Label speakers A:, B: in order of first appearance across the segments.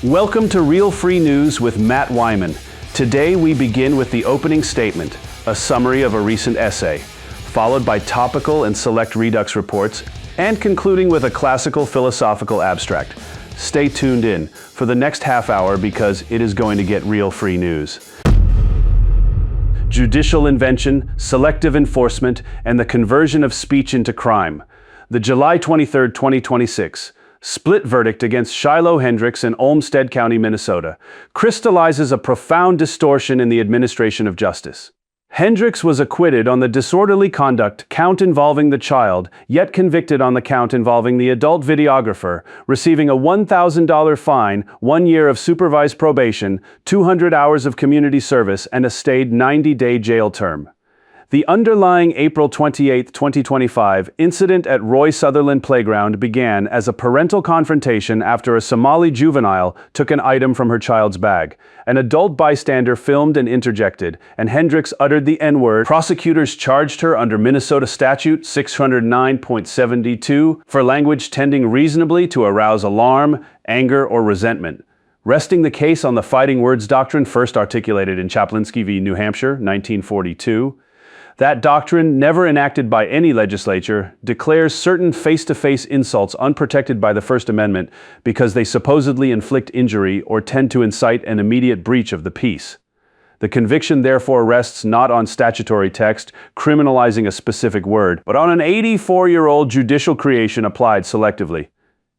A: Welcome to Real Free News with Matt Wyman. Today we begin with the opening statement, a summary of a recent essay, followed by topical and select Redux reports, and concluding with a classical philosophical abstract. Stay tuned in for the next half hour because it is going to get real free news. Judicial invention, selective enforcement, and the conversion of speech into crime. The July 23, 2026, split verdict against Shiloh Hendricks in Olmsted County, Minnesota, crystallizes a profound distortion in the administration of justice. Hendricks was acquitted on the disorderly conduct count involving the child, yet convicted on the count involving the adult videographer, receiving a $1,000 fine, 1 year of supervised probation, 200 hours of community service, and a stayed 90-day jail term. The underlying April 28, 2025 incident at Roy Sutherland Playground began as a parental confrontation after a Somali juvenile took an item from her child's bag. An adult bystander filmed and interjected, and Hendricks uttered the N-word. Prosecutors charged her under Minnesota Statute 609.72 for language tending reasonably to arouse alarm, anger, or resentment, resting the case on the fighting words doctrine first articulated in Chaplinsky v. New Hampshire, 1942. That doctrine, never enacted by any legislature, declares certain face-to-face insults unprotected by the First Amendment because they supposedly inflict injury or tend to incite an immediate breach of the peace. The conviction therefore rests not on statutory text criminalizing a specific word, but on an 84-year-old judicial creation applied selectively.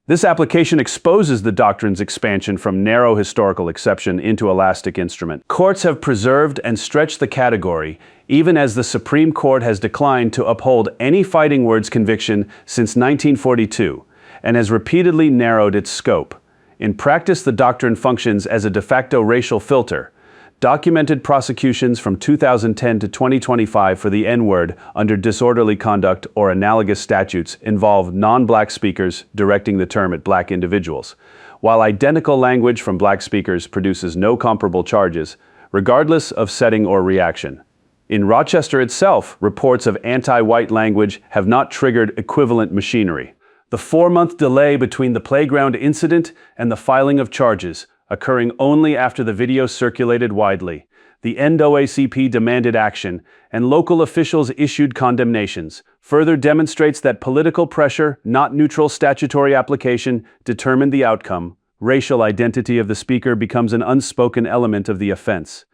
A: This application exposes the doctrine's expansion from narrow historical exception into elastic instrument. Courts have preserved and stretched the category, even as the Supreme Court has declined to uphold any fighting words conviction since 1942, and has repeatedly narrowed its scope. In practice, the doctrine functions as a de facto racial filter. Documented prosecutions from 2010 to 2025 for the N-word under disorderly conduct or analogous statutes involve non-black speakers directing the term at black individuals, while identical language from black speakers produces no comparable charges, regardless of setting or reaction. In Rochester itself, reports of anti-white language have not triggered equivalent machinery. The 4-month delay between the playground incident and the filing of charges, occurring only after the video circulated widely, the NAACP demanded action, and local officials issued condemnations, further demonstrates that political pressure, not neutral statutory application, determined the outcome. Racial identity of the speaker becomes an unspoken element of the offense.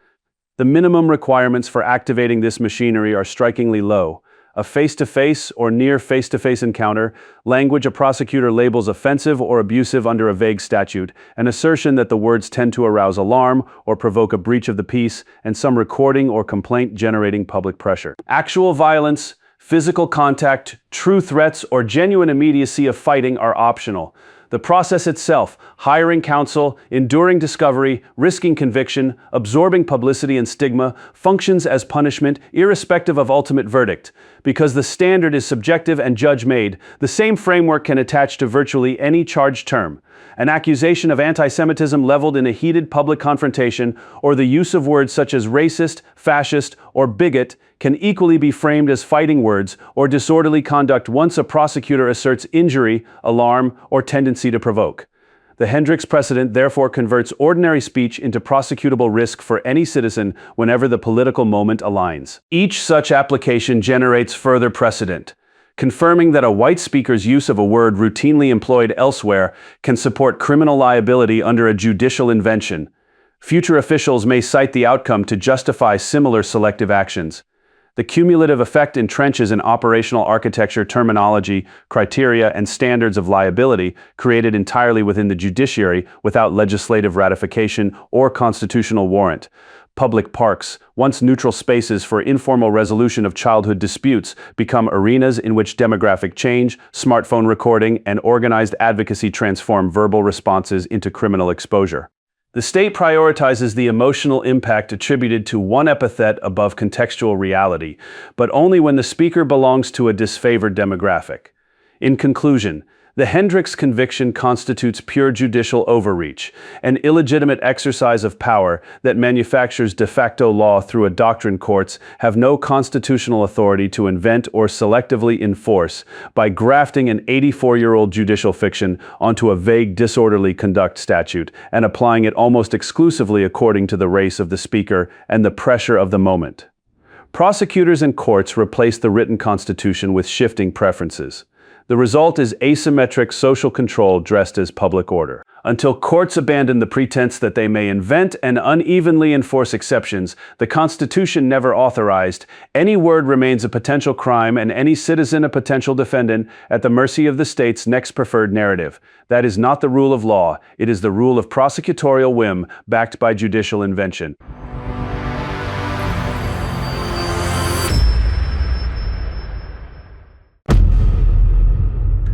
A: The minimum requirements for activating this machinery are strikingly low. A face-to-face or near face-to-face encounter, language a prosecutor labels offensive or abusive under a vague statute, an assertion that the words tend to arouse alarm or provoke a breach of the peace, and some recording or complaint generating public pressure. Actual violence, physical contact, true threats, or genuine immediacy of fighting are optional. The process itself, hiring counsel, enduring discovery, risking conviction, absorbing publicity and stigma, functions as punishment irrespective of ultimate verdict. Because the standard is subjective and judge-made, the same framework can attach to virtually any charged term. An accusation of anti-Semitism leveled in a heated public confrontation, or the use of words such as racist, fascist, or bigot, can equally be framed as fighting words or disorderly conduct once a prosecutor asserts injury, alarm, or tendency to provoke. The Hendricks precedent therefore converts ordinary speech into prosecutable risk for any citizen whenever the political moment aligns. Each such application generates further precedent, confirming that a white speaker's use of a word routinely employed elsewhere can support criminal liability under a judicial invention. Future officials may cite the outcome to justify similar selective actions. The cumulative effect entrenches in operational architecture terminology, criteria, and standards of liability created entirely within the judiciary without legislative ratification or constitutional warrant. Public parks, once neutral spaces for informal resolution of childhood disputes, become arenas in which demographic change, smartphone recording, and organized advocacy transform verbal responses into criminal exposure. The state prioritizes the emotional impact attributed to one epithet above contextual reality, but only when the speaker belongs to a disfavored demographic. In conclusion, The Hendricks conviction constitutes pure judicial overreach, an illegitimate exercise of power that manufactures de facto law through a doctrine courts have no constitutional authority to invent or selectively enforce by grafting an 84-year-old judicial fiction onto a vague disorderly conduct statute and applying it almost exclusively according to the race of the speaker and the pressure of the moment. Prosecutors and courts replace the written constitution with shifting preferences. The result is asymmetric social control dressed as public order. Until courts abandon the pretense that they may invent and unevenly enforce exceptions the Constitution never authorized, any word remains a potential crime and any citizen a potential defendant at the mercy of the state's next preferred narrative. That is not the rule of law, it is the rule of prosecutorial whim backed by judicial invention.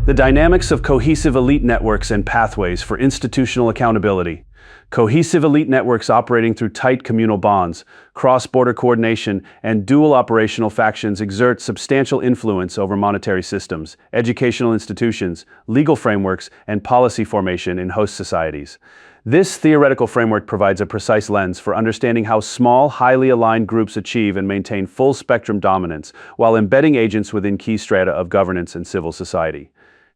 A: The dynamics of cohesive elite networks and pathways for institutional accountability. Cohesive elite networks operating through tight communal bonds, cross-border coordination, and dual operational factions exert substantial influence over monetary systems, educational institutions, legal frameworks, and policy formation in host societies. This theoretical framework provides a precise lens for understanding how small, highly aligned groups achieve and maintain full-spectrum dominance while embedding agents within key strata of governance and civil society.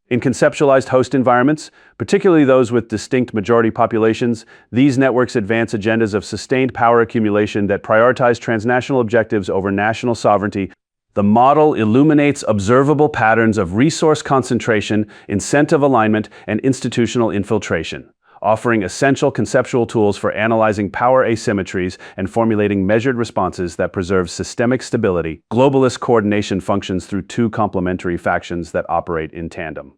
A: In conceptualized host environments, particularly those with distinct majority populations, these networks advance agendas of sustained power accumulation that prioritize transnational objectives over national sovereignty. The model illuminates observable patterns of resource concentration, incentive alignment, and institutional infiltration, offering essential conceptual tools for analyzing power asymmetries and formulating measured responses that preserve systemic stability. Globalist coordination functions through two complementary factions that operate in tandem.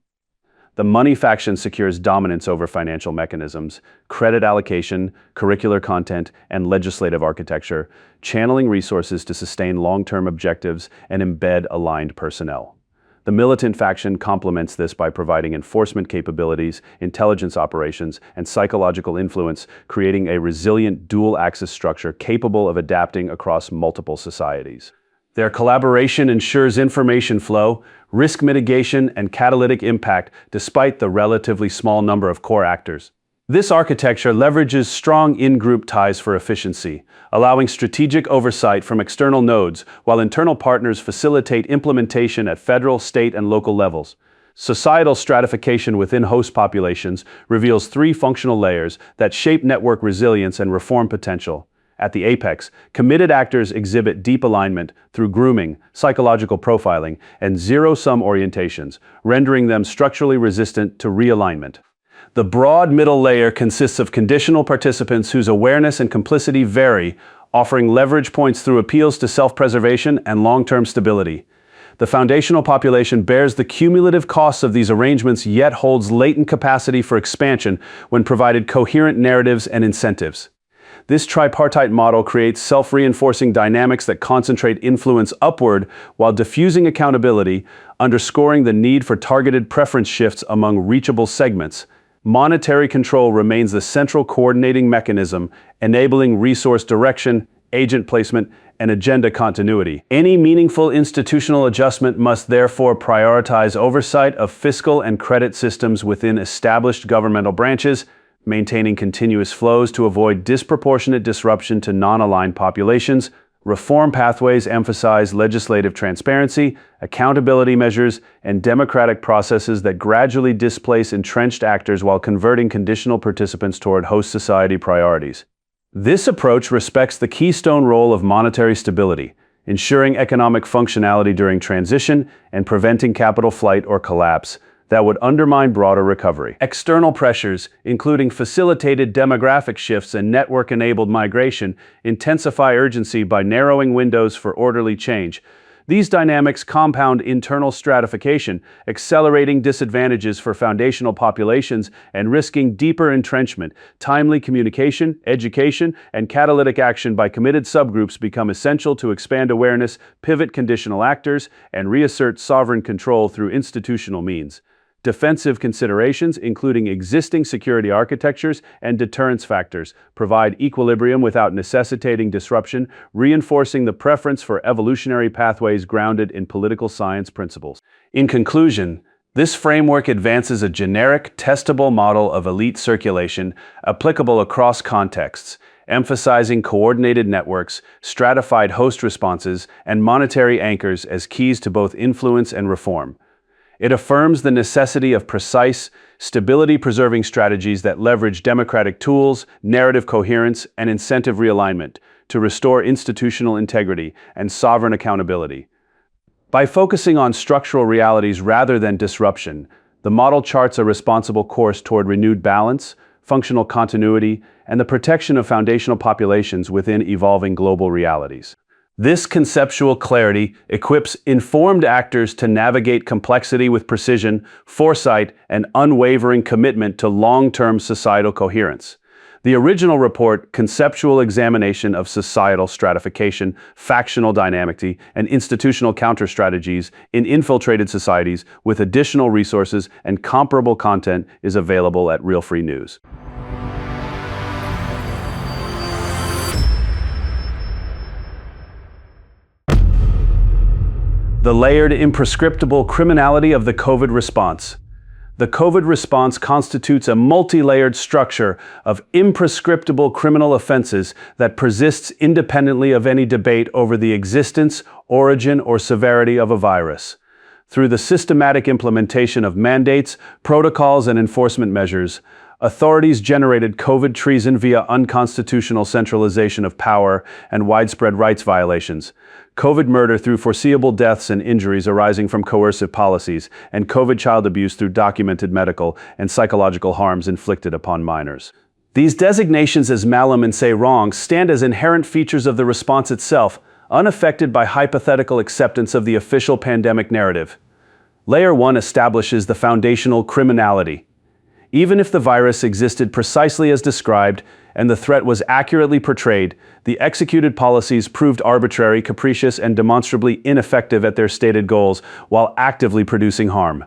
A: The money faction secures dominance over financial mechanisms, credit allocation, curricular content, and legislative architecture, channeling resources to sustain long-term objectives and embed aligned personnel. The militant faction complements this by providing enforcement capabilities, intelligence operations, and psychological influence, creating a resilient dual-axis structure capable of adapting across multiple societies. Their collaboration ensures information flow, risk mitigation, and catalytic impact despite the relatively small number of core actors. This architecture leverages strong in-group ties for efficiency, allowing strategic oversight from external nodes, while internal partners facilitate implementation at federal, state, and local levels. Societal stratification within host populations reveals three functional layers that shape network resilience and reform potential. At the apex, committed actors exhibit deep alignment through grooming, psychological profiling, and zero-sum orientations, rendering them structurally resistant to realignment. The broad middle layer consists of conditional participants whose awareness and complicity vary, offering leverage points through appeals to self-preservation and long-term stability. The foundational population bears the cumulative costs of these arrangements yet holds latent capacity for expansion when provided coherent narratives and incentives. This tripartite model creates self-reinforcing dynamics that concentrate influence upward while diffusing accountability, underscoring the need for targeted preference shifts among reachable segments. Monetary control remains the central coordinating mechanism, enabling resource direction, agent placement, and agenda continuity. Any meaningful institutional adjustment must therefore prioritize oversight of fiscal and credit systems within established governmental branches, maintaining continuous flows to avoid disproportionate disruption to non-aligned populations. Reform pathways emphasize legislative transparency, accountability measures, and democratic processes that gradually displace entrenched actors while converting conditional participants toward host society priorities. This approach respects the keystone role of monetary stability, ensuring economic functionality during transition and preventing capital flight or collapse that would undermine broader recovery. External pressures, including facilitated demographic shifts and network-enabled migration, intensify urgency by narrowing windows for orderly change. These dynamics compound internal stratification, accelerating disadvantages for foundational populations and risking deeper entrenchment. Timely communication, education, and catalytic action by committed subgroups become essential to expand awareness, pivot conditional actors, and reassert sovereign control through institutional means. Defensive considerations, including existing security architectures and deterrence factors, provide equilibrium without necessitating disruption, reinforcing the preference for evolutionary pathways grounded in political science principles. In conclusion, This framework advances a generic, testable model of elite circulation applicable across contexts, emphasizing coordinated networks, stratified host responses, and monetary anchors as keys to both influence and reform. It affirms the necessity of precise, stability-preserving strategies that leverage democratic tools, narrative coherence, and incentive realignment to restore institutional integrity and sovereign accountability. By focusing on structural realities rather than disruption, the model charts a responsible course toward renewed balance, functional continuity, and the protection of foundational populations within evolving global realities. This conceptual clarity equips informed actors to navigate complexity with precision, foresight, and unwavering commitment to long-term societal coherence. The original report, Conceptual Examination of Societal Stratification, Factional Dynamicity, and Institutional Counter-Strategies in Infiltrated Societies with additional resources and comparable content, is available at Real Free News. The layered, imprescriptible criminality of the COVID response. The COVID response constitutes a multi-layered structure of imprescriptible criminal offenses that persists independently of any debate over the existence, origin, or severity of a virus. Through the systematic implementation of mandates, protocols, and enforcement measures, authorities generated COVID treason via unconstitutional centralization of power and widespread rights violations, COVID murder through foreseeable deaths and injuries arising from coercive policies, and COVID child abuse through documented medical and psychological harms inflicted upon minors. These designations as malum and say wrongs stand as inherent features of the response itself, unaffected by hypothetical acceptance of the official pandemic narrative. Layer 1 establishes the foundational criminality. Even if the virus existed precisely as described and the threat was accurately portrayed, the executed policies proved arbitrary, capricious, and demonstrably ineffective at their stated goals while actively producing harm.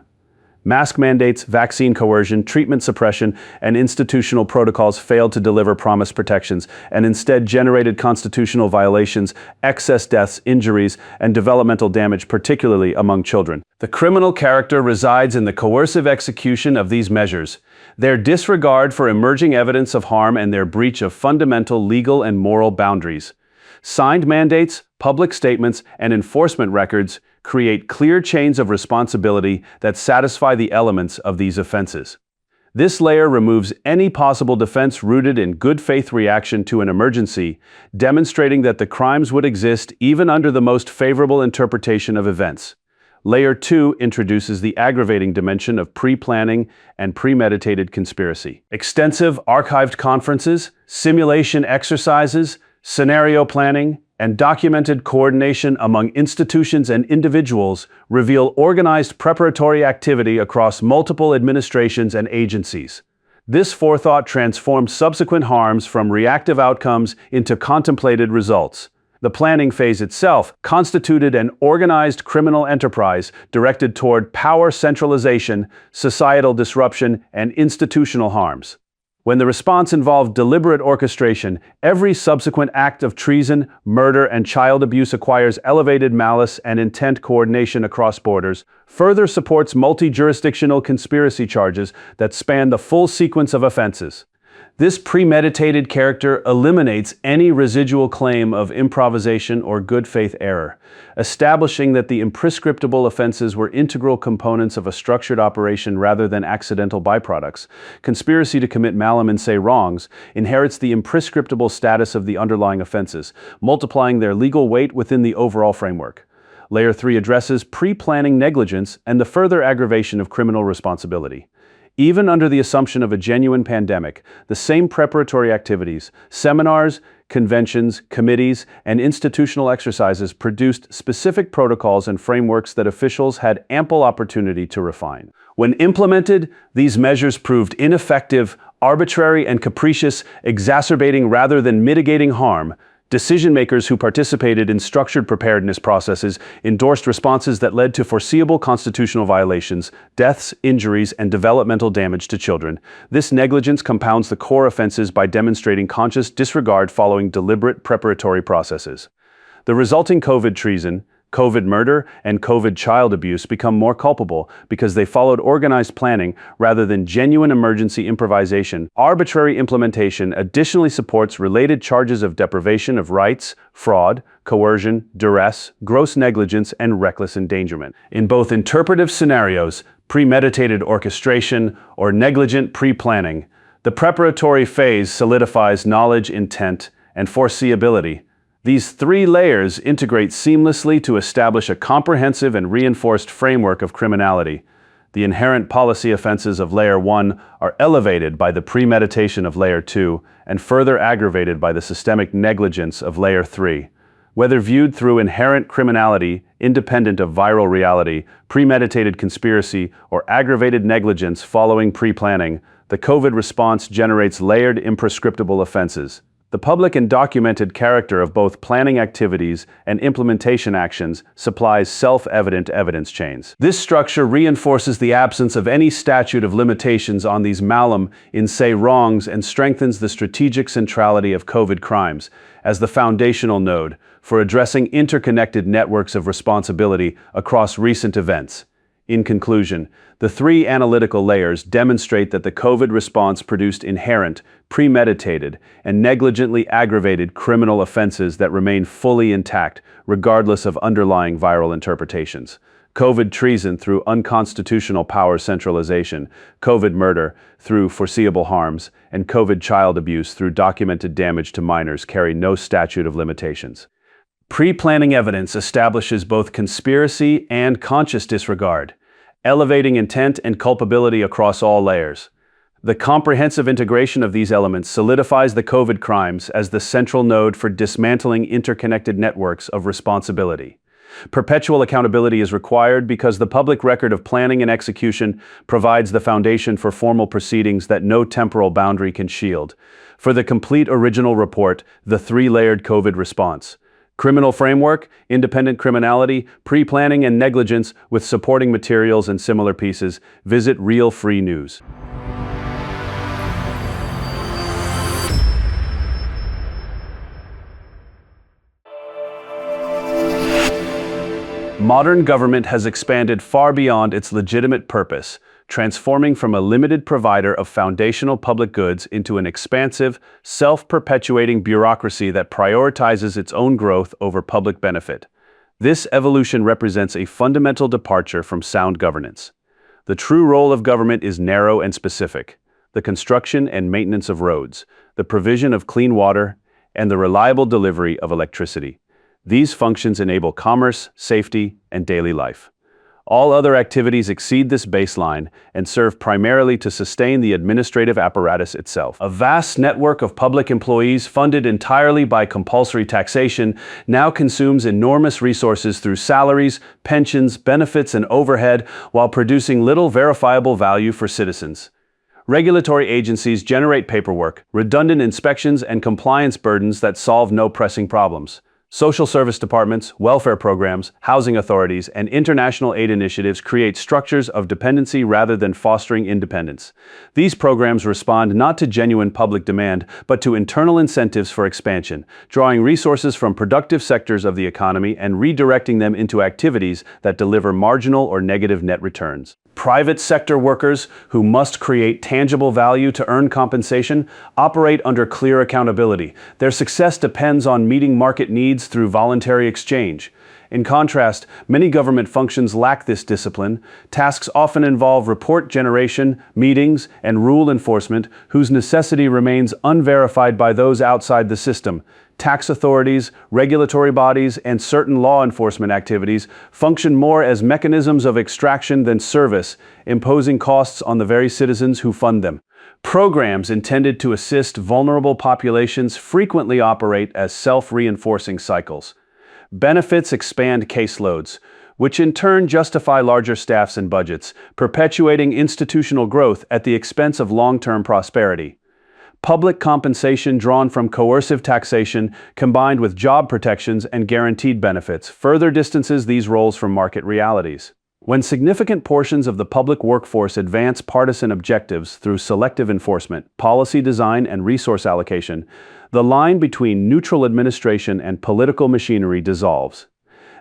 A: Mask mandates, vaccine coercion, treatment suppression, and institutional protocols failed to deliver promised protections and instead generated constitutional violations, excess deaths, injuries, and developmental damage, particularly among children. The criminal character resides in the coercive execution of these measures, their disregard for emerging evidence of harm, and their breach of fundamental legal and moral boundaries. Signed mandates, public statements, and enforcement records create clear chains of responsibility that satisfy the elements of these offenses. This layer removes any possible defense rooted in good faith reaction to an emergency, demonstrating that the crimes would exist even under the most favorable interpretation of events. Layer 2 introduces the aggravating dimension of pre-planning and premeditated conspiracy. Extensive archived conferences, simulation exercises, scenario planning, and documented coordination among institutions and individuals reveal organized preparatory activity across multiple administrations and agencies. This forethought transformed subsequent harms from reactive outcomes into contemplated results. The planning phase itself constituted an organized criminal enterprise directed toward power centralization, societal disruption, and institutional harms. When the response involved deliberate orchestration, every subsequent act of treason, murder, and child abuse acquires elevated malice and intent coordination across borders, further supports multi-jurisdictional conspiracy charges that span the full sequence of offenses. This premeditated character eliminates any residual claim of improvisation or good faith error, establishing that the imprescriptible offenses were integral components of a structured operation rather than accidental byproducts. Conspiracy to commit malum and say wrongs inherits the imprescriptible status of the underlying offenses, multiplying their legal weight within the overall framework. Layer 3 addresses pre-planning negligence and the further aggravation of criminal responsibility. Even under the assumption of a genuine pandemic, the same preparatory activities, seminars, conventions, committees, and institutional exercises produced specific protocols and frameworks that officials had ample opportunity to refine. When implemented, these measures proved ineffective, arbitrary, and capricious, exacerbating rather than mitigating harm. Decision-makers who participated in structured preparedness processes endorsed responses that led to foreseeable constitutional violations, deaths, injuries, and developmental damage to children. This negligence compounds the core offenses by demonstrating conscious disregard following deliberate preparatory processes. The resulting COVID treason, COVID murder and COVID child abuse become more culpable because they followed organized planning rather than genuine emergency improvisation. Arbitrary implementation additionally supports related charges of deprivation of rights, fraud, coercion, duress, gross negligence, and reckless endangerment. In both interpretive scenarios, premeditated orchestration or negligent pre-planning, the preparatory phase solidifies knowledge, intent, and foreseeability. These three layers integrate seamlessly to establish a comprehensive and reinforced framework of criminality. The inherent policy offenses of Layer 1 are elevated by the premeditation of Layer 2 and further aggravated by the systemic negligence of Layer 3. Whether viewed through inherent criminality, independent of viral reality, premeditated conspiracy, or aggravated negligence following pre-planning, the COVID response generates layered imprescriptible offenses. The public and documented character of both planning activities and implementation actions supplies self-evident evidence chains. This structure reinforces the absence of any statute of limitations on these malum in se wrongs and strengthens the strategic centrality of COVID crimes as the foundational node for addressing interconnected networks of responsibility across recent events. In conclusion, the three analytical layers demonstrate that the COVID response produced inherent, premeditated, and negligently aggravated criminal offenses that remain fully intact, regardless of underlying viral interpretations. COVID treason through unconstitutional power centralization, COVID murder through foreseeable harms, and COVID child abuse through documented damage to minors carry no statute of limitations. Pre-planning evidence establishes both conspiracy and conscious disregard, elevating intent and culpability across all layers. The comprehensive integration of these elements solidifies the COVID crimes as the central node for dismantling interconnected networks of responsibility. Perpetual accountability is required because the public record of planning and execution provides the foundation for formal proceedings that no temporal boundary can shield. For the complete original report, the three-layered COVID response: criminal framework, independent criminality, pre-planning, and negligence with supporting materials and similar pieces, visit Real Free News. Modern government has expanded far beyond its legitimate purpose, transforming from a limited provider of foundational public goods into an expansive, self-perpetuating bureaucracy that prioritizes its own growth over public benefit. This evolution represents a fundamental departure from sound governance. The true role of government is narrow and specific: the construction and maintenance of roads, the provision of clean water, and the reliable delivery of electricity. These functions enable commerce, safety, and daily life. All other activities exceed this baseline and serve primarily to sustain the administrative apparatus itself. A vast network of public employees funded entirely by compulsory taxation now consumes enormous resources through salaries, pensions, benefits, and overhead while producing little verifiable value for citizens. Regulatory agencies generate paperwork, redundant inspections, and compliance burdens that solve no pressing problems. Social service departments, welfare programs, housing authorities, and international aid initiatives create structures of dependency rather than fostering independence. These programs respond not to genuine public demand, but to internal incentives for expansion, drawing resources from productive sectors of the economy and redirecting them into activities that deliver marginal or negative net returns. Private sector workers, who must create tangible value to earn compensation, operate under clear accountability. Their success depends on meeting market needs through voluntary exchange. In contrast, many government functions lack this discipline. Tasks often involve report generation, meetings, and rule enforcement, whose necessity remains unverified by those outside the system. Tax authorities, regulatory bodies, and certain law enforcement activities function more as mechanisms of extraction than service, imposing costs on the very citizens who fund them. Programs intended to assist vulnerable populations frequently operate as self-reinforcing cycles. Benefits expand caseloads, which in turn justify larger staffs and budgets, perpetuating institutional growth at the expense of long-term prosperity. Public compensation drawn from coercive taxation, combined with job protections and guaranteed benefits, further distances these roles from market realities. When significant portions of the public workforce advance partisan objectives through selective enforcement, policy design, and resource allocation, the line between neutral administration and political machinery dissolves.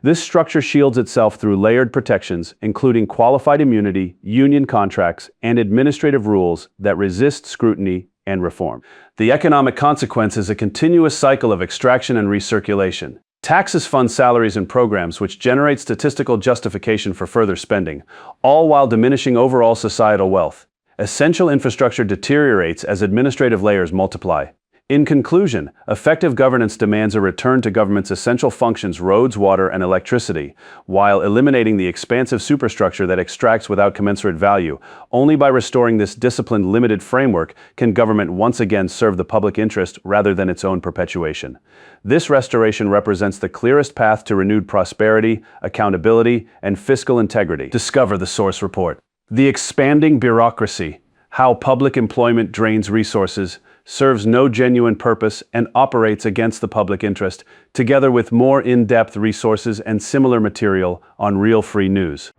A: This structure shields itself through layered protections, including qualified immunity, union contracts, and administrative rules that resist scrutiny and reform. The economic consequence is a continuous cycle of extraction and recirculation. Taxes fund salaries and programs which generate statistical justification for further spending, all while diminishing overall societal wealth. Essential infrastructure deteriorates as administrative layers multiply. In conclusion, effective governance demands a return to government's essential functions, roads, water, and electricity, while eliminating the expansive superstructure that extracts without commensurate value. Only by restoring this disciplined, limited framework can government once again serve the public interest rather than its own perpetuation. This restoration represents the clearest path to renewed prosperity, accountability, and fiscal integrity. Discover the source report. The expanding bureaucracy, how public employment drains resources, serves no genuine purpose, and operates against the public interest, together with more in-depth resources and similar material on Real Free News.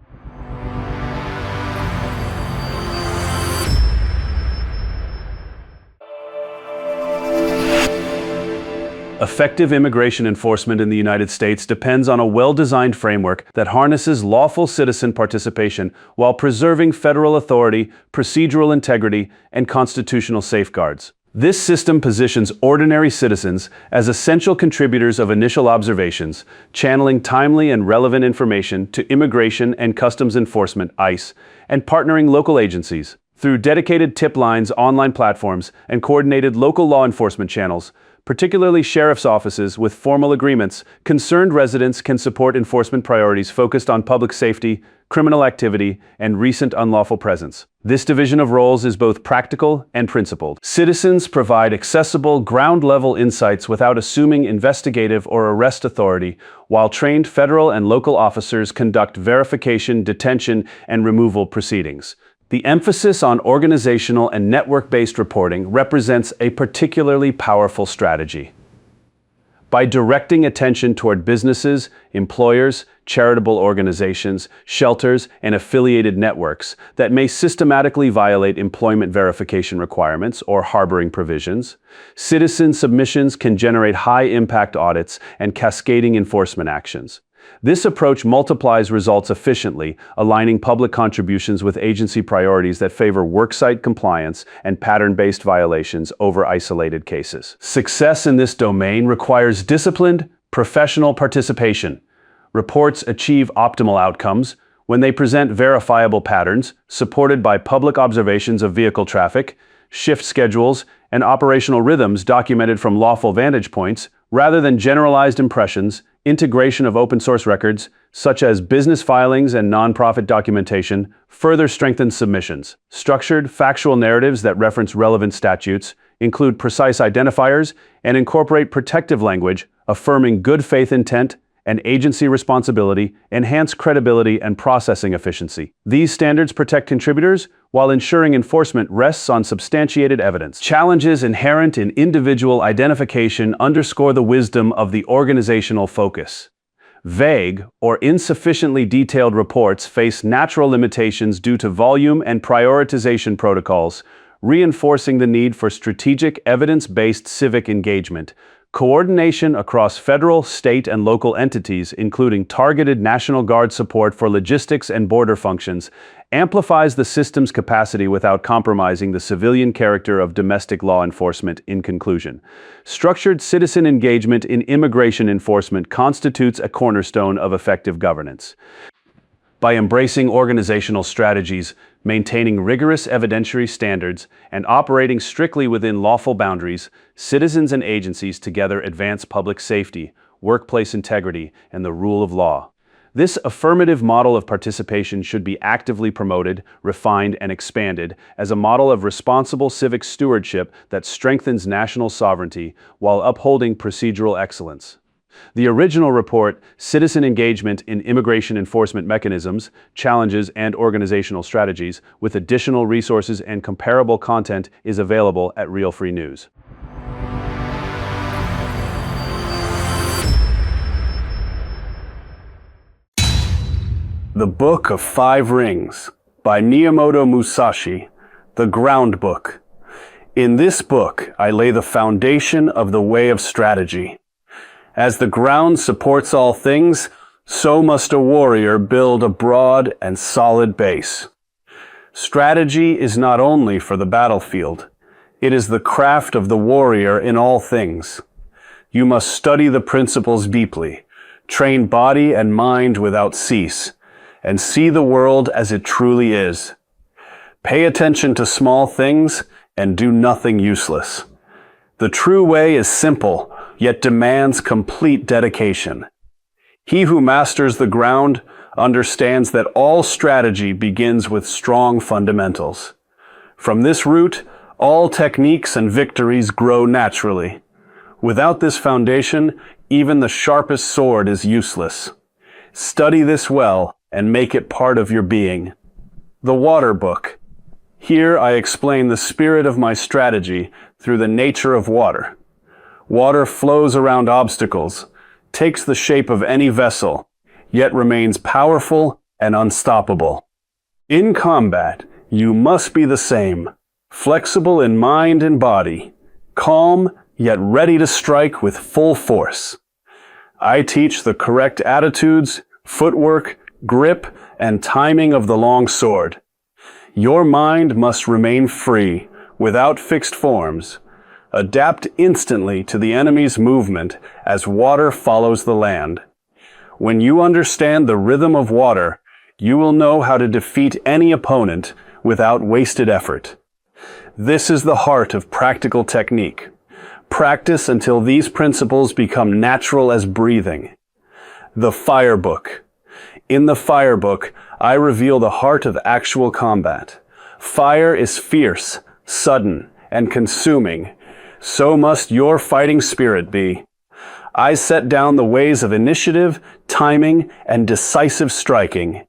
A: Effective immigration enforcement in the United States depends on a well-designed framework that harnesses lawful citizen participation while preserving federal authority, procedural integrity, and constitutional safeguards. This system positions ordinary citizens as essential contributors of initial observations, channeling timely and relevant information to Immigration and Customs Enforcement (ICE) and partnering local agencies. Through dedicated tip lines, online platforms, and coordinated local law enforcement channels, particularly sheriff's offices with formal agreements, concerned residents can support enforcement priorities focused on public safety, criminal activity, and recent unlawful presence. This division of roles is both practical and principled. Citizens provide accessible, ground-level insights without assuming investigative or arrest authority, while trained federal and local officers conduct verification, detention, and removal proceedings. The emphasis on organizational and network-based reporting represents a particularly powerful strategy. By directing attention toward businesses, employers, charitable organizations, shelters, and affiliated networks that may systematically violate employment verification requirements or harboring provisions, citizen submissions can generate high-impact audits and cascading enforcement actions. This approach multiplies results efficiently, aligning public contributions with agency priorities that favor worksite compliance and pattern-based violations over isolated cases. Success in this domain requires disciplined, professional participation. Reports achieve optimal outcomes when they present verifiable patterns, supported by public observations of vehicle traffic, shift schedules, and operational rhythms documented from lawful vantage points, rather than generalized impressions. Integration of open-source records, such as business filings and nonprofit documentation, further strengthens submissions. Structured, factual narratives that reference relevant statutes, include precise identifiers, and incorporate protective language, affirming good faith intent and agency responsibility, enhance credibility and processing efficiency. These standards protect contributors while ensuring enforcement rests on substantiated evidence. Challenges inherent in individual identification underscore the wisdom of the organizational focus. Vague or insufficiently detailed reports face natural limitations due to volume and prioritization protocols, reinforcing the need for strategic, evidence-based civic engagement. Coordination across federal, state, and local entities, including targeted National Guard support for logistics and border functions, amplifies the system's capacity without compromising the civilian character of domestic law enforcement. In conclusion, structured citizen engagement in immigration enforcement constitutes a cornerstone of effective governance. By embracing organizational strategies, maintaining rigorous evidentiary standards, and operating strictly within lawful boundaries, citizens and agencies together advance public safety, workplace integrity, and the rule of law. This affirmative model of participation should be actively promoted, refined, and expanded as a model of responsible civic stewardship that strengthens national sovereignty while upholding procedural excellence. The original report, Citizen Engagement in Immigration Enforcement Mechanisms, Challenges, and Organizational Strategies, with additional resources and comparable content, is available at Real Free News. The Book of Five Rings by Miyamoto Musashi, the Ground Book. In this book, I lay the foundation of the way of strategy. As the ground supports all things, so must a warrior build a broad and solid base. Strategy is not only for the battlefield. It is the craft of the warrior in all things. You must study the principles deeply, train body and mind without cease, and see the world as it truly is. Pay attention to small things and do nothing useless. The true way is simple, yet demands complete dedication. He who masters the ground understands that all strategy begins with strong fundamentals. From this root, all techniques and victories grow naturally. Without this foundation, even the sharpest sword is useless. Study this well and make it part of your being. The Water Book. Here I explain the spirit of my strategy through the nature of water. Water flows around obstacles, takes the shape of any vessel, yet remains powerful and unstoppable. In combat, you must be the same, flexible in mind and body, calm yet ready to strike with full force. I teach the correct attitudes, footwork, grip, and timing of the long sword. Your mind must remain free, without fixed forms. Adapt instantly to the enemy's movement as water follows the land. When you understand the rhythm of water, you will know how to defeat any opponent without wasted effort. This is the heart of practical technique. Practice until these principles become natural as breathing. The Fire Book. In the Fire Book, I reveal the heart of actual combat. Fire is fierce, sudden, and consuming. So must your fighting spirit be. I set down the ways of initiative, timing, and decisive striking.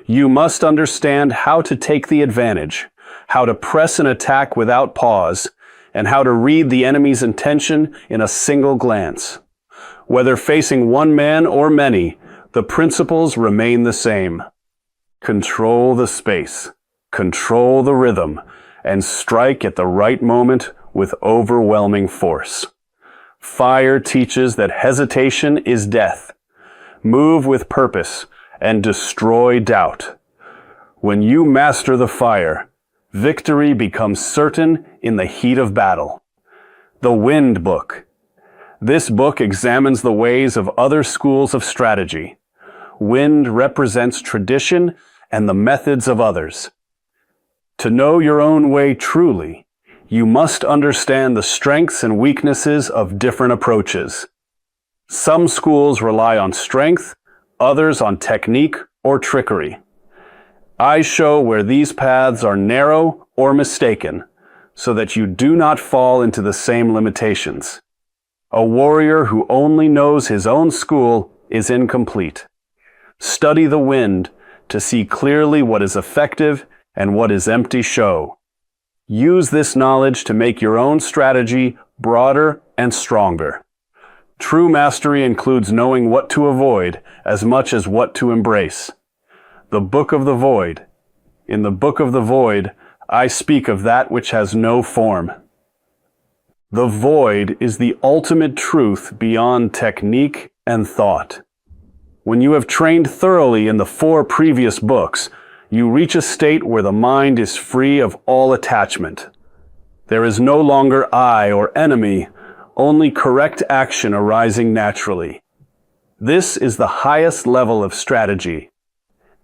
A: You must understand how to take the advantage, how to press an attack without pause, and how to read the enemy's intention in a single glance. Whether facing one man or many, the principles remain the same. Control the space, control the rhythm, and strike at the right moment with overwhelming force. Fire teaches that hesitation is death. Move with purpose and destroy doubt. When you master the fire, victory becomes certain in the heat of battle. The Wind Book. This book examines the ways of other schools of strategy. Wind represents tradition and the methods of others. To know your own way truly, you must understand the strengths and weaknesses of different approaches. Some schools rely on strength, others on technique or trickery. I show where these paths are narrow or mistaken, so that you do not fall into the same limitations. A warrior who only knows his own school is incomplete. Study the wind to see clearly what is effective and what is empty show. Use this knowledge to make your own strategy broader and stronger. True mastery includes knowing what to avoid as much as what to embrace. The Book of the Void. In the Book of the Void, I speak of that which has no form. The void is the ultimate truth beyond technique and thought. When you have trained thoroughly in the 4 previous books, you reach a state where the mind is free of all attachment. There is no longer I or enemy, only correct action arising naturally. This is the highest level of strategy.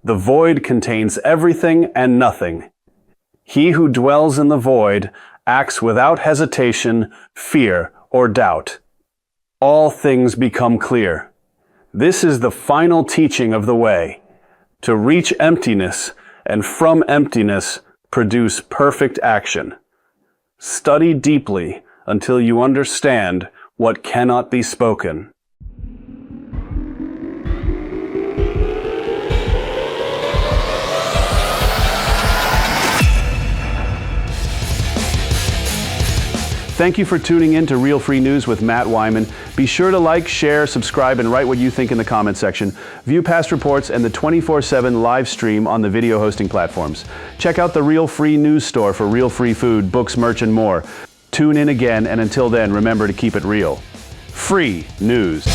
A: The void contains everything and nothing. He who dwells in the void acts without hesitation, fear, or doubt. All things become clear. This is the final teaching of the way, to reach emptiness and from emptiness produce perfect action. Study deeply until you understand what cannot be spoken. Thank you for tuning in to Real Free News with Matt Wyman. Be sure to like, share, subscribe, and write what you think in the comment section. View past reports and the 24/7 live stream on the video hosting platforms. Check out the Real Free News store for real free food, books, merch, and more. Tune in again, and until then, remember to keep it real. Free News.